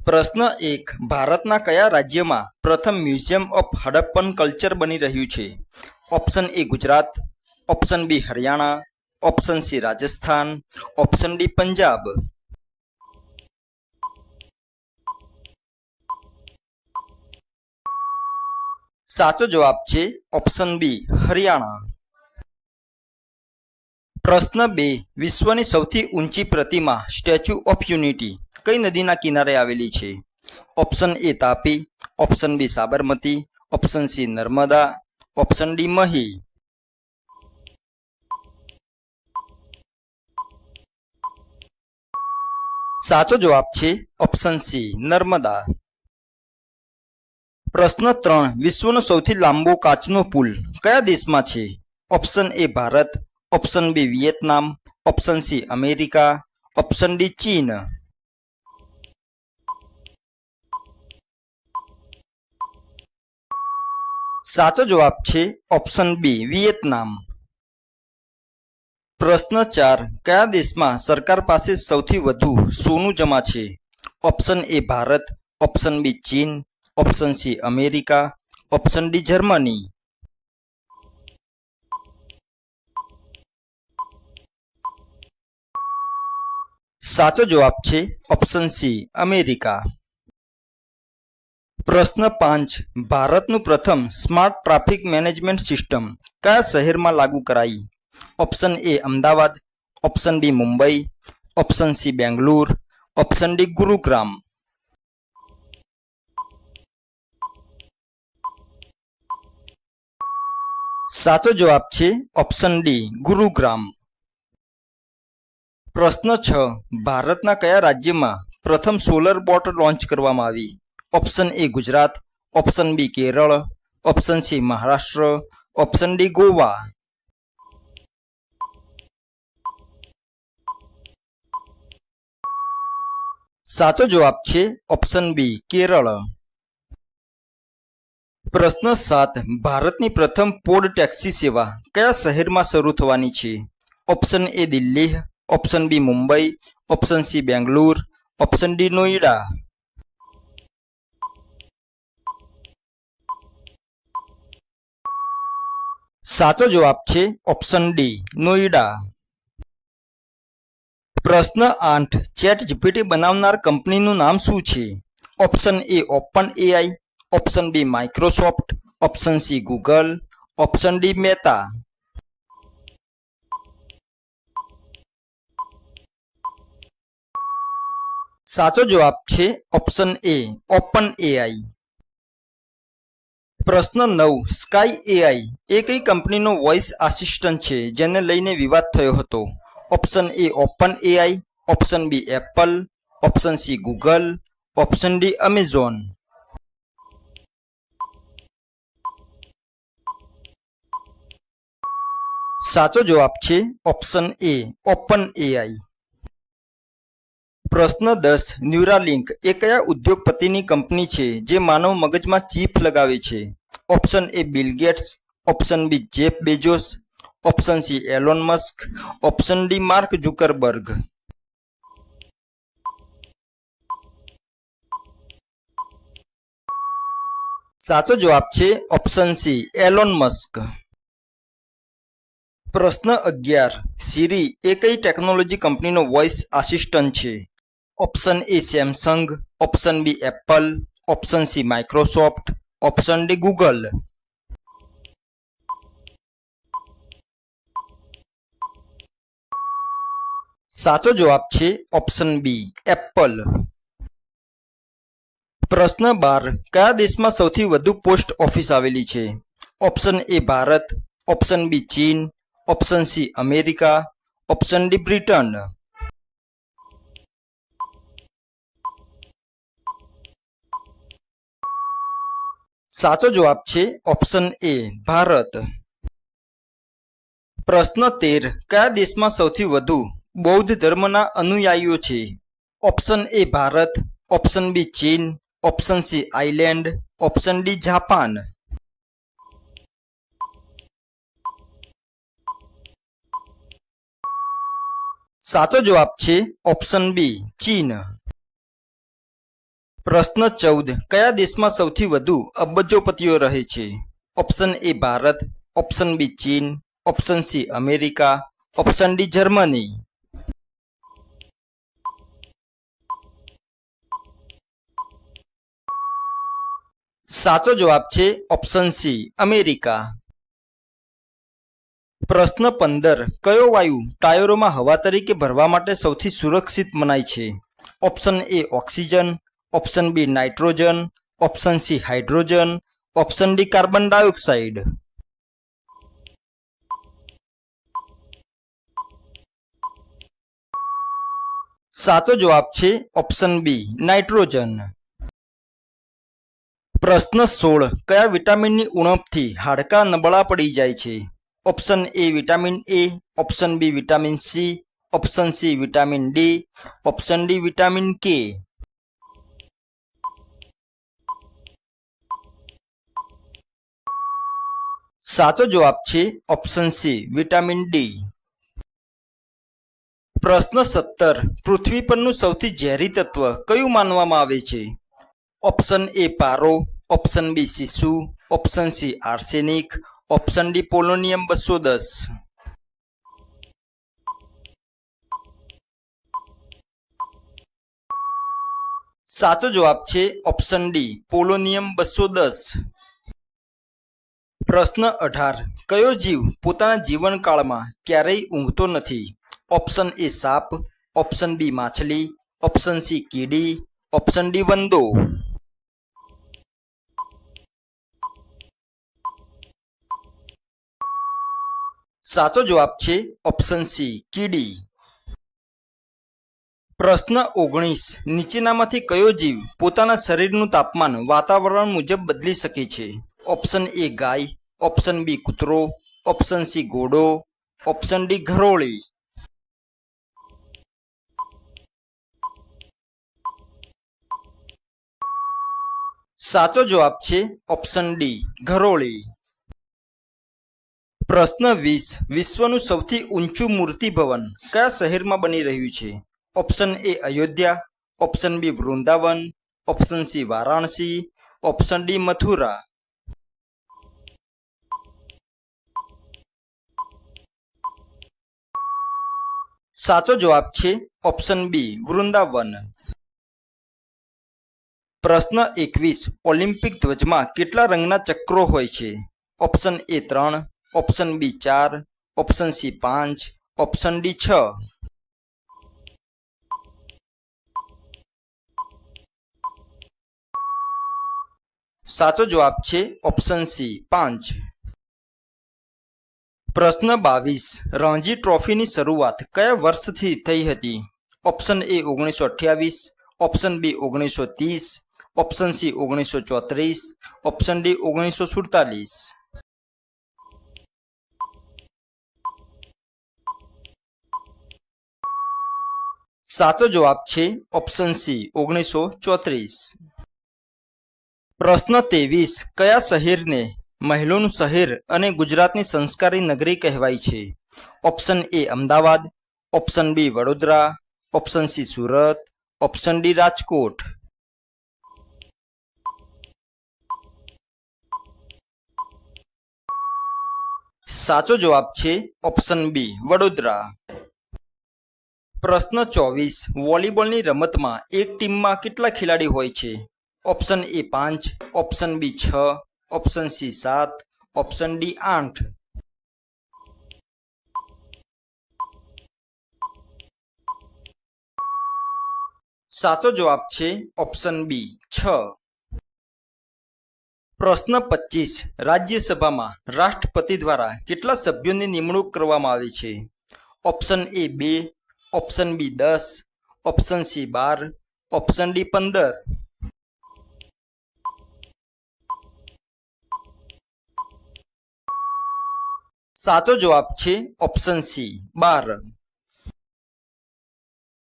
પ્રશ્ન 1. ભારતના કયા રાજ્યમાં પ્રથમ મ્યુઝિયમ ઓફ હડપ્પન કલ્ચર બની રહ્યું છે? Option A Gujarat, option B Haryana, option C Rajasthan, option D Punjab. સાચો જવાબ છે ઓપ્શન બી હરિયાણા. પ્રશ્ન 2. વિશ્વની સૌથી ઊંચી પ્રતિમા સ્ટેચ્યુ ઓફ યુનિટી કઈ નદીના કિનારે આવેલી છે? Option A Tapi, option B Sabarmati, option C Narmada, option D Mahi. સાચો જવાબ છે ઓપ્શન સી નર્મદા. પ્રશ્ન 3. વિશ્વનો સૌથી લાંબો કાચનો પુલ કયા દેશમાં છે? Option A Bharat, option B Vietnam, option C America, option D ચીન. સાચો જવાબ છે ઓપ્શન બી વિયેતનામ. પ્રશ્ન 4. કયા દેશમાં સરકાર પાસે સૌથી વધુ સોનું જમા છે? Option A Bharat, option B ચીન, option C America, option D Germany. સાચો જવાબ છે ઓપ્શન સી અમેરિકા. પ્રશ્ન 5. ભારતનું પ્રથમ સ્માર્ટ ટ્રાફિક મેનેજમેન્ટ સિસ્ટમ કયા શહેરમાં લાગુ કરાઈ? Option A Ahmedabad, option B Mumbai, option C Bengaluru, option D Gurugram. સાચો જવાબ છે ઓપ્શન ડી ગુરુગ્રામ. પ્રશ્ન 6. ભારતના કયા રાજ્યમાં પ્રથમ સોલર બોટ લોન્ચ કરવામાં આવી? Option A Gujarat, option B Kerala, option C Maharashtra, option D Goa. સાચો જવાબ છે ઓપ્શન બી કેરળ. પ્રશ્ન 7. ભારતની પ્રથમ પોડ ટેક્સી સેવા કયા શહેરમાં શરૂ થવાની છે? Option A Delhi, option B Mumbai, option C Bengaluru, option D Noida. સાચો જવાબ છે ઓપ્શન ડી નોઈડા. પ્રશ્ન 8. ચેટ જીપીટી બનાવનાર કંપનીનું નામ શું છે? Option A open AI, option B Microsoft, option C Google, option D Meta. સાચો જવાબ છે ઓપ્શન એ ઓપન એઆઈ. પ્રશ્ન 9. સ્કાય એઆઈ એ કઈ કંપનીનો વોઇસ આસિસ્ટન્ટ છે જેને લઈને વિવાદ થયો હતો? Option A open AI, option B Apple, option C Google, option D Amazon. સાચો જવાબ છે ઓપ્શન એ ઓપન એઆઈ. પ્રશ્ન 10. ન્યુરાલિંક એ કયા ઉદ્યોગપતિની કંપની છે જે માનવ મગજમાં ચિપ લગાવે છે? Option A Bill Gates, option B Jeff Bezos, option C Elon Musk, option D Mark Zuckerberg. સાચો જવાબ છે ઓપ્શન સી એલોન મસ્ક. પ્રશ્ન 11. સિરી એ કઈ ટેકનોલોજી કંપનીનો વોઇસ આસિસ્ટન્ટ છે? Option A Samsung, option B Apple, option C Microsoft, option D Google. સાચો જવાબ છે ઓપ્શન બી એપલ. પ્રશ્ન 12. કયા દેશમાં સૌથી વધુ પોસ્ટ ઓફિસ આવેલી છે? Option A Bharat, option B ચીન, option C America, option D Britain. સાચો જવાબ છે ઓપ્શન એ ભારત. પ્રશ્ન 13. કયા દેશમાં સૌથી વધુ બૌદ્ધ ધર્મના અનુયાયીઓ છે? Option A Bharat, option B ચીન, option C island, option D Japan. સાચો જવાબ છે ઓપ્શન બી ચીન. પ્રશ્ન 14 કયા દેશમાં સૌથી વધુ અબજોપતિઓ રહે છે? Option A Bharat, option B ચીન, option C America, option D Germany. સાચો જવાબ છે ઓપ્શન સી અમેરિકા. પ્રશ્ન 15 કયો વાયુ ટાયરોમાં હવા તરીકે ભરવા માટે સૌથી સુરક્ષિત મનાય છે? Option A oxygen, option B nitrogen, option C hydrogen, option D carbon dioxide. સાચો જવાબ છે ઓપ્શન બી નાઇટ્રોજન. પ્રશ્ન 16 કયા વિટામિનની ઉણપથી હાડકાં નબળા પડી જાય છે? Option A vitamin A, option B vitamin C, option C vitamin D, option D vitamin K. સાચો જવાબ છે ઓપ્શન સી વિટામિન ડી. પ્રશ્ન 17 પૃથ્વી પરનું સૌથી ઝેરી તત્વ કયું માનવામાં આવે છે? ઓપ્શન એ પારો, ઓપ્શન બી સીસુ, option C arsenic, option D polonium 210. સાચો જવાબ છે ઓપ્શન ડી પોલોનિયમ 210. પ્રશ્ન 18 કયો જીવ પોતાના જીવનકાળમાં ક્યારેય ઊંઘતો નથી? ઓપ્શન એ સાપ, ઓપ્શન બી માછલી, ઓપ્શન સી કીડી, ઓપ્શન ડી વંદો. સાચો જવાબ છે ઓપ્શન સી કીડી. પ્રશ્ન 19 નીચેનામાંથી કયો જીવ પોતાના શરીરનું તાપમાન વાતાવરણ મુજબ બદલી શકે છે? ઓપ્શન એ ગાય, ઓપ્શન બી કૂતરો, ઓપ્શન સી ઘોડો, ઓપ્શન ડી ઘરોળી. સાચો જવાબ છે ઓપ્શન ડી ઘરોળી. પ્રશ્ન 20 વિશ્વનું સૌથી ઊંચું મૂર્તિ ભવન કયા શહેરમાં બની રહ્યું છે? Option A Ayodhya, option B Vrindavan, option C Varanasi, option D Mathura. સાચો જવાબ છે ઓપ્શન બી વૃંદાવન. પ્રશ્ન 21 ઓલિમ્પિક ધ્વજમાં કેટલા રંગના ચક્રો હોય છે? Option A 3, option B 4, option C 5, option D 6. સાચો જવાબ છે ઓપ્શન સી 5. પ્રશ્ન 22 રણજી ટ્રોફીની શરૂઆત કયા વર્ષથી થઈ હતી? Option A 1928, option B 1930, option C 1934, option D 1947. સાચો જવાબ છે ઓપ્શન સી 1934. પ્રશ્ન 23 કયા શહેરને મહેલોનું શહેર અને ગુજરાતની સંસ્કારી નગરી કહેવાય છે? Option A Ahmedabad, option B Vadodara, option C Surat, option D Rajkot. સાચો જવાબ છે ઓપ્શન બી વડોદરા. પ્રશ્ન 24 વોલીબોલની રમતમાં એક ટીમમાં કેટલા ખેલાડી હોય છે? Option A 5, option B 6, option C 7, option D 8. સાચો જવાબ છે ઓપ્શન બી 6. પ્રશ્ન 25 રાજ્યસભામાં રાષ્ટ્રપતિ દ્વારા કેટલા સભ્યોની નિમણૂક કરવામાં આવે છે? Option A 2, option B 10, option C 12, option D 15. સાચો જવાબ છે ઓપ્શન સી 12.